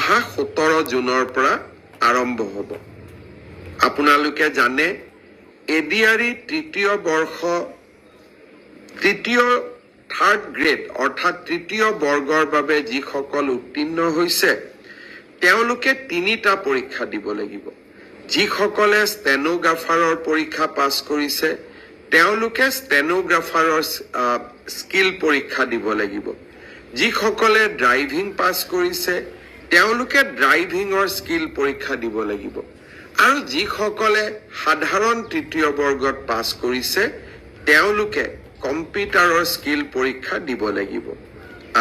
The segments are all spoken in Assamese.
অহা 17 জুনৰ পৰা আৰম্ভ হ'ব। আপোনালোকে জানে এডিআৰই থাৰ্ড গ্ৰেড অৰ্থাৎ তৃতীয় বৰ্গৰ বাবে যিসকল উত্তীৰ্ণ হৈছে তেওঁলোকে 3টা পৰীক্ষা দিব লাগিব। যিসকলে ষ্টেনোগ্ৰাফাৰৰ পৰীক্ষা পাছ কৰিছে তেওঁলোকে ষ্টেনোগ্ৰাফাৰৰ স্কিল পৰীক্ষা দিব লাগিব। যিসকলে ড্ৰাইভিং পাছ কৰিছে তেওঁলোকে ড্ৰাইভিঙৰ স্কিল পৰীক্ষা দিব লাগিব। আৰু যিসকলে সাধাৰণ তৃতীয় বৰ্গত পাছ কৰিছে তেওঁলোকে কম্পিউটাৰৰ স্কিল পৰীক্ষা দিব লাগিব।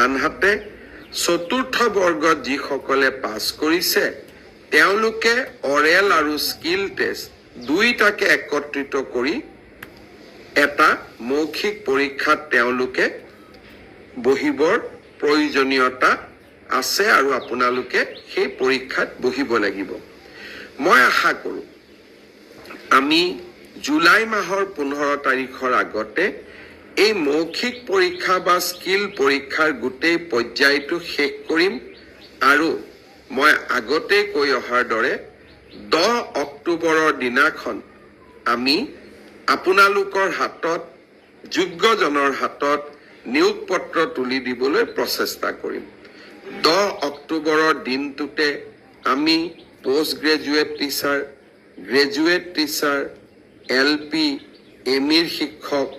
আনহাতে চতুৰ্থ বৰ্গত যিসকলে পাছ কৰিছে তেওঁলোকে অৰেল আৰু স্কিল টেষ্ট দুইটাকে একত্ৰিত কৰি এটা মৌখিক পৰীক্ষাত তেওঁলোকে বহিবৰ প্ৰয়োজনীয়তা আছে আৰু আপোনালোকে সেই পৰীক্ষাত বহিব লাগিব। মই আশা কৰোঁ আমি জুলাই মাহৰ 15 তাৰিখৰ আগতে এই মৌখিক পৰীক্ষা বা স্কিল পৰীক্ষাৰ গোটেই পৰ্যায়টো শেষ কৰিম আৰু মই আগতে কৈ অহাৰ দৰে 10 অক্টোবৰৰ দিনাখন আমি আপোনালোকৰ হাতত যোগ্যজনৰ হাতত নিয়োগ পত্ৰ তুলি দিবলৈ প্ৰচেষ্টা কৰিম। 10 অক্টোবৰৰ দিনটোতে আমি post graduate teacher, graduate teacher, LP, ME শিক্ষক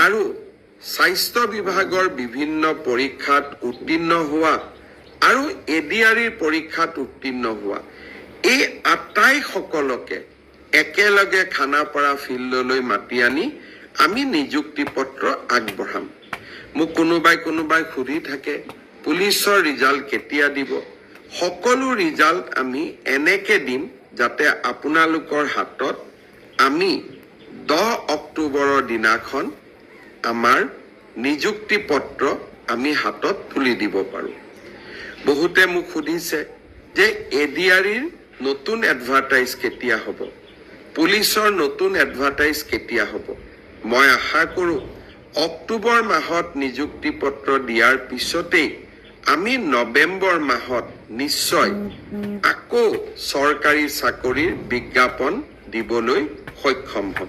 আৰু স্বাস্থ্য বিভাগৰ বিভিন্ন পৰীক্ষাত উত্তীৰ্ণ হোৱা আৰু এডিআৰইৰ পৰীক্ষাত উত্তীৰ্ণ হোৱা এই আটাইসকলকে একেলগে খানাপাৰা ফিল্ডলৈ মাতি আনি আমি নিযুক্তি পত্ৰ আগবঢ়াম। মোক কোনোবাই সুধি থাকে পুলিচৰ ৰিজাল্ট কেতিয়া দিব? সকলো ৰিজাল্ট আমি এনেকে দিম যাতে আপোনালোকৰ হাতত আমি 10 অক্টোবৰৰ দিনাখন আমাৰ নিযুক্তি পত্ৰ আমি হাতত তুলি দিব পাৰোঁ। বহুতে মোক সুধিছে যে এডিআৰইৰ নতুন এডভাৰটাইজ কেতিয়া হ'ব, পুলিচৰ নতুন এডভাৰটাইজ কেতিয়া হ'ব? মই আশা কৰোঁ অক্টোবৰ মাহত নিযুক্তি পত্ৰ দিয়াৰ পিছতেই আমি নৱেম্বৰ মাহত নিশ্চয় আকৌ চৰকাৰী চাকৰিৰ বিজ্ঞাপন দিবলৈ সক্ষম হ'ম।